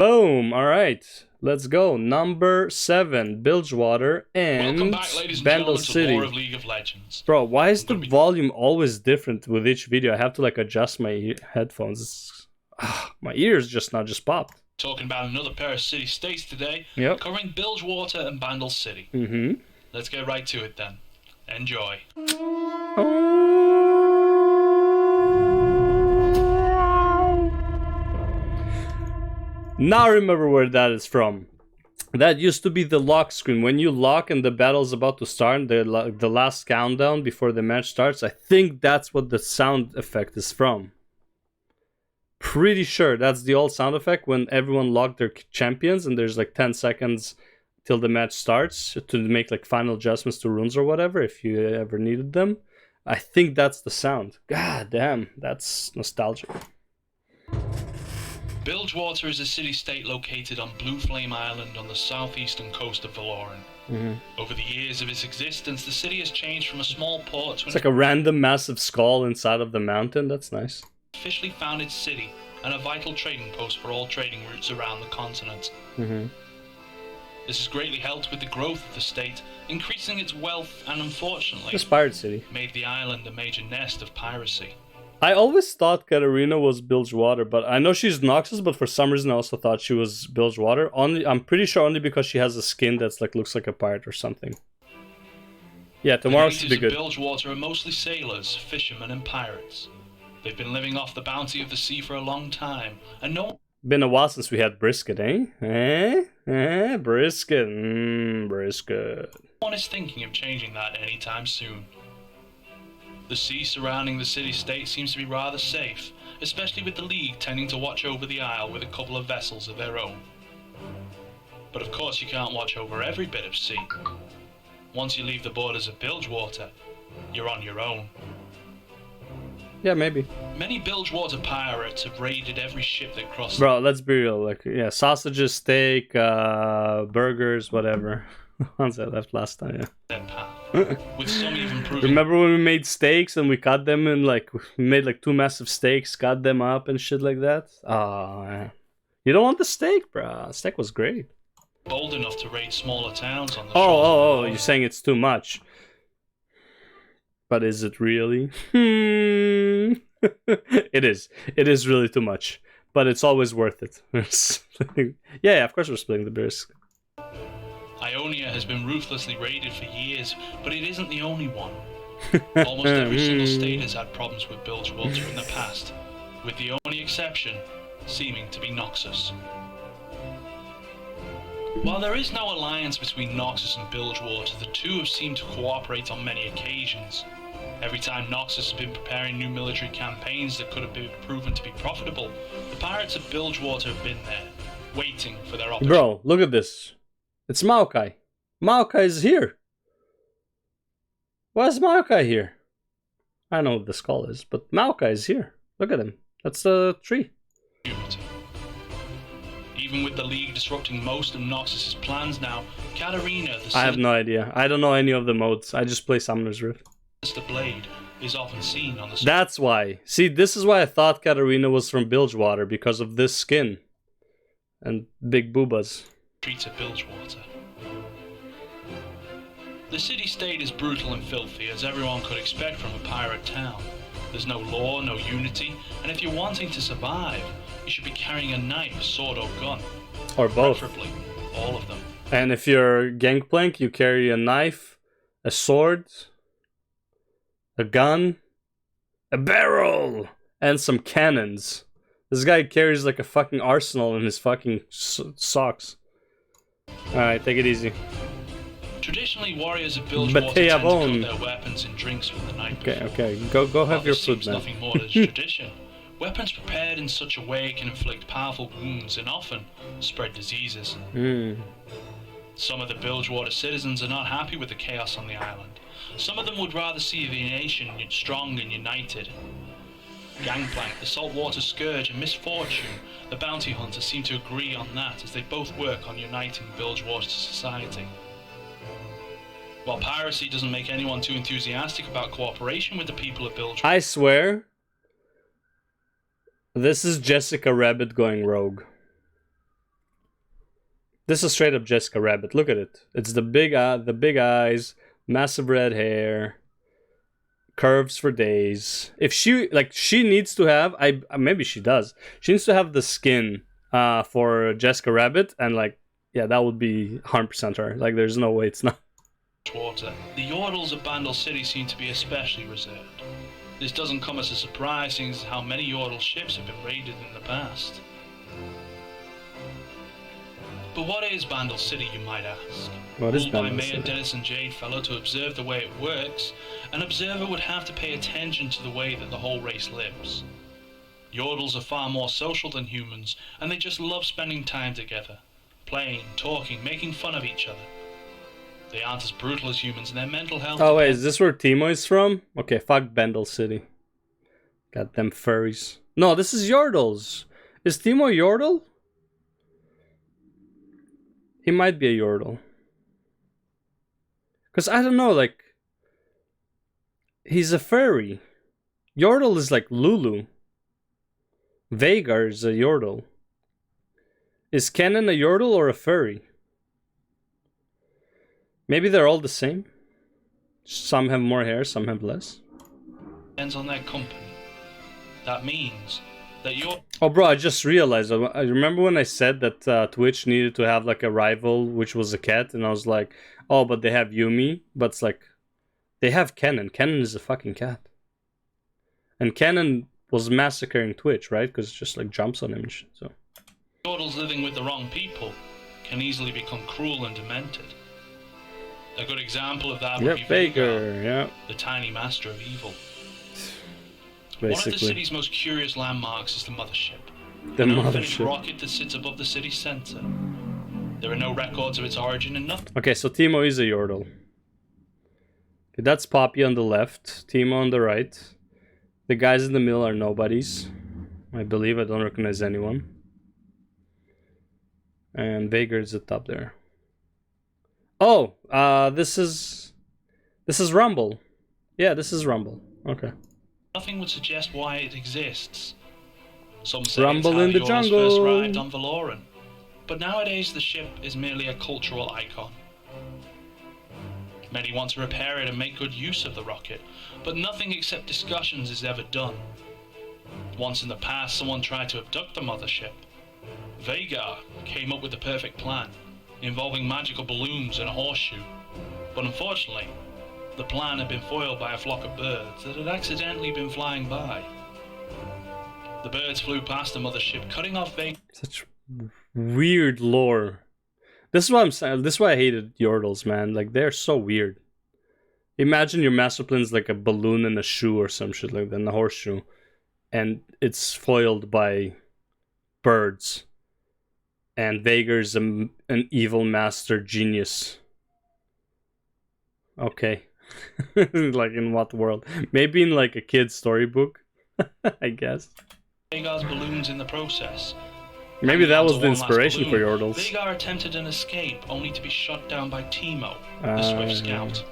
Boom! Alright, let's go. Number 7, Bilgewater and Welcome back, ladies and Vandal gentlemen, to City. Lore of League of Legends. Bro, why is the volume always different with each video? I have to like adjust my headphones. My ears just popped. Talking about another pair of city-states today, Yep. covering Bilgewater and Vandal City. Mm-hmm. Let's get right to it then. Enjoy. Now I remember where that is from. That used to be the lock screen. When you lock and the battle's about to start, the last countdown before the match starts, I think that's what the sound effect is from. Pretty sure that's the old sound effect when everyone locked their champions and there's like 10 seconds till the match starts to make like final adjustments to runes or whatever if you ever needed them. I think that's the sound. God damn, that's nostalgic. Bilgewater is a city-state located on Blue Flame Island on the southeastern coast of Valoran. Over the years of its existence, the city has changed from a small port to It's like a random massive skull inside of the mountain. That's nice. Officially founded city and a vital trading post for all trading routes around the continent. This has greatly helped with the growth of the state, increasing its wealth and unfortunately It's Pirate City. made the island a major nest of piracy. I always thought Katarina was Bilgewater, but I know she's Noxus, but for some reason I also thought she was Bilgewater. I'm pretty sure only because she has a skin that's like looks like a pirate or something. Yeah, tomorrow should be good. The natives of Bilgewater are mostly sailors, fishermen and pirates. They've been living off the bounty of the sea for a long time, and Been a while since we had brisket, eh? Brisket. Brisket. no one is thinking of changing that anytime soon. The sea surrounding the city-state seems to be rather safe, especially with the League tending to watch over the isle with a couple of vessels of their own. But of course you can't watch over every bit of sea. Once you leave the borders of Bilgewater, you're on your own. Yeah, maybe. Many Bilgewater pirates have raided every ship that crosses. Bro, let's be real. Like, yeah, sausages, steak, burgers, whatever. Ones I left last time, yeah. Their path, with some even proving. Remember when we made steaks and we cut them and like we made like 2 massive steaks, cut them up and shit like that? Oh, man. You don't want the steak, bro. The steak was great. Bold enough to raid smaller towns on the Oh, you're saying it's too much. But is it really? It is. It is really too much. But it's always worth it. Yeah, of course we're splitting the beers. Ionia has been ruthlessly raided for years, but it isn't the only one. Almost every single state has had problems with Bilgewater in the past, with the only exception seeming to be Noxus. While there is no alliance between Noxus and Bilgewater, the two have seemed to cooperate on many occasions. Every time Noxus has been preparing new military campaigns that could have been proven to be profitable, the pirates of Bilgewater have been there, waiting for their opportunity. Bro, look at this. It's Maokai. Maokai is here. Why is Maokai here? I know what the skull is, but Maokai is here. Look at him. That's the tree. Even with the League disrupting most of Noxus' plans now, Katarina, the I have no idea. I don't know any of the modes. I just play Summoner's Rift. Sinister Blade is often seen on the That's why. See, this is why I thought Katarina was from Bilgewater, because of this skin. And big boobas. streets of Bilgewater. The city-state is brutal and filthy, as everyone could expect from a pirate town. There's no law, no unity, and if you're wanting to survive, you should be carrying a knife, sword, or gun. Or both. Preferably, all of them. And if you're Gangplank, you carry a knife, a sword, a gun, a barrel, and some cannons. This guy carries like a fucking arsenal in his fucking socks. Alright, take it easy. Traditionally, warriors of Bilgewater tend to cook their weapons in drinks with the night before. Okay, go have your food, man. Nothing more than tradition. Weapons prepared in such a way can inflict powerful wounds and often spread diseases. Some of the Bilgewater citizens are not happy with the chaos on the island. Some of them would rather see the nation strong and united. Gangplank, the Saltwater Scourge, and Misfortune, the Bounty Hunter, seem to agree on that, as they both work on uniting Bilgewater society. While piracy doesn't make anyone too enthusiastic about cooperation with the people of Bilgewater, I swear, this is Jessica Rabbit going rogue. This is straight up Jessica Rabbit. Look at it. It's the big eyes, massive red hair, curves for days. If she needs to have, maybe she does. She needs to have the skin for Jessica Rabbit, and that would be 100% her. Like, there's no way it's not. Water. The Yordles of Bandle City seem to be especially reserved. This doesn't come as a surprise, seeing as how many Yordle ships have been raided in the past. But what is Bandle City, you might ask? What is Ruled by Bandle Mayor City? Dennis and Jadefellow to observe the way it works, an observer would have to pay attention to the way that the whole race lives. Yordles are far more social than humans, and they just love spending time together. Playing, talking, making fun of each other. They aren't as brutal as humans, and their mental health... Oh wait, is this where Timo is from? Okay, fuck Bandle City. Got them furries. No, this is Yordles. Is Timo a Yordle? He might be a Yordle. Because I don't know, like... He's a furry. Yordle is like Lulu. Vhagar is a Yordle. Is Kennen a Yordle or a furry? Maybe they're all the same. Some have more hair, some have less. Depends on their company. That means that you're... Oh, bro, I just realized. I remember when I said that Twitch needed to have like a rival, which was a cat, and I was like, oh, but they have Yumi. But it's like, they have Kennen. Kennen is a fucking cat. And Kennen was massacring Twitch, right? Because it just like jumps on him and shit, so. Yordles living with the wrong people can easily become cruel and demented. A good example of that would be Vhagar, the tiny master of evil. One of the city's most curious landmarks is the mothership. An unfinished rocket that sits above the city's center. There are no records of its origin and nothing. Okay, so Timo is a Yordle. Okay, that's Poppy on the left, Timo on the right. The guys in the middle are nobodies. I believe. I don't recognize anyone. And Vhagar is at the top there. Oh, this is Rumble. Yeah, this is Rumble. Okay. Nothing would suggest why it exists. Some say Rumble it's how in the Yordles jungle. first arrived on Valoran. But nowadays the ship is merely a cultural icon. Many want to repair it and make good use of the rocket, but nothing except discussions is ever done. Once in the past, someone tried to abduct the mothership. Vhagar came up with the perfect plan, involving magical balloons and a horseshoe. But unfortunately, the plan had been foiled by a flock of birds that had accidentally been flying by. The birds flew past the mothership, cutting off Vhagar. Such weird lore. This is what I'm saying. This is why I hated Yordles, man. Like, they're so weird. Imagine your master plan's like a balloon and a shoe or some shit like that, and a horseshoe. And it's foiled by birds. And Vhagar's an evil master genius. Okay. Like, in what world? Maybe in like a kid's storybook, I guess. Vhagar's balloons in the process. Maybe that was the inspiration for Yordles. Vhagar attempted an escape, only to be shot down by Timo, the Swift Scout.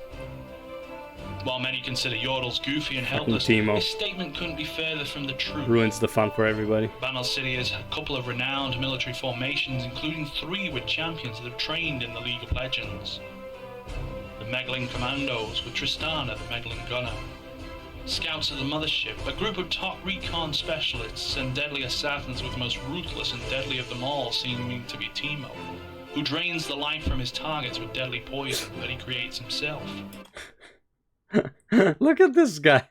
While many consider Yordles goofy and helpless, his statement couldn't be further from the truth. Ruins the fun for everybody. Bandle City has a couple of renowned military formations, including 3 with champions that have trained in the League of Legends. The Meglin Commandos with Tristana, the Meglin Gunner. Scouts of the Mothership, a group of top recon specialists and deadly assassins, with the most ruthless and deadly of them all seeming to be Timo, who drains the life from his targets with deadly poison that he creates himself. Look at this guy.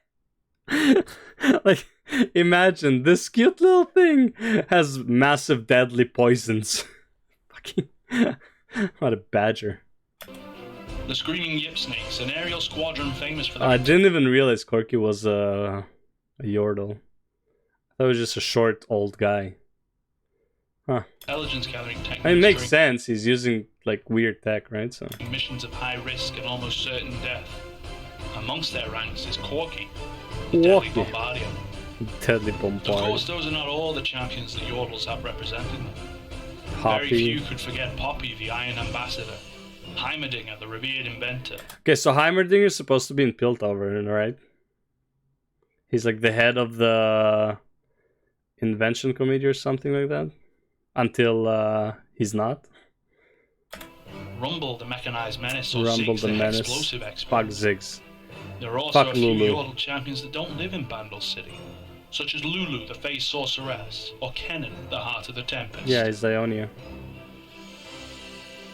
Like, imagine this cute little thing has massive deadly poisons. Fucking what a badger. The Screaming Yip Snakes, an aerial squadron famous for their... I didn't even realize Corky was a Yordle. That was just a short old guy. Huh. Intelligence gathering techniques. It makes sense. He's using like weird tech, right? So missions of high risk and almost certain death. Amongst their ranks is Corky, the Deadly Bombardier. Deadly Bombardier. Of course, those are not all the champions the Yordles have representing them. Poppy. Very few could forget Poppy, the Iron Ambassador. Heimerdinger, the revered inventor. Okay, so Heimerdinger is supposed to be in Piltover, right? He's like the head of the invention committee or something like that. Until he's not. Rumble the Mechanized Menace, or Rumble Ziggs the the Menace. Explosive Fuck Expert. Ziggs. There are also Fuck a few Lulu. Yordle champions that don't live in Bandle City, such as Lulu the Phase Sorceress, or Kennen the Heart of the Tempest. Yeah, it's Ionia.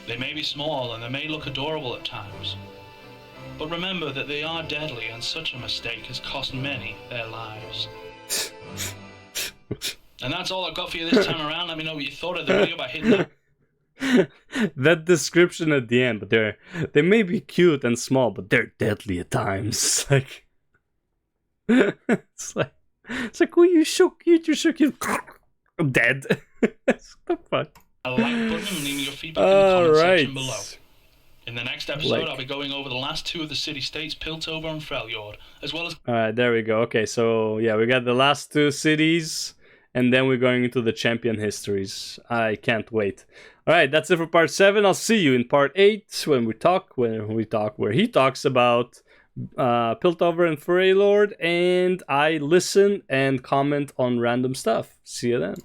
They may be small and they may look adorable at times, but remember that they are deadly, and such a mistake has cost many their lives. And that's all I've got for you this time around. Let me know what you thought of the video by hitting that. That description at the end, but they may be cute and small, but they're deadly at times. Like it's like who you shook, you I'm dead. What the fuck? A like button and leave me your feedback in the comment section below. In the next episode, I'll be going over the last two of the city-states, Piltover and Freljord, as well as... Alright, there we go. Okay, so yeah, we got the last two cities, and then we're going into the champion histories. I can't wait. Alright, that's it for part 7. I'll see you in part 8 where he talks about Piltover and Freljord, and I listen and comment on random stuff. See you then.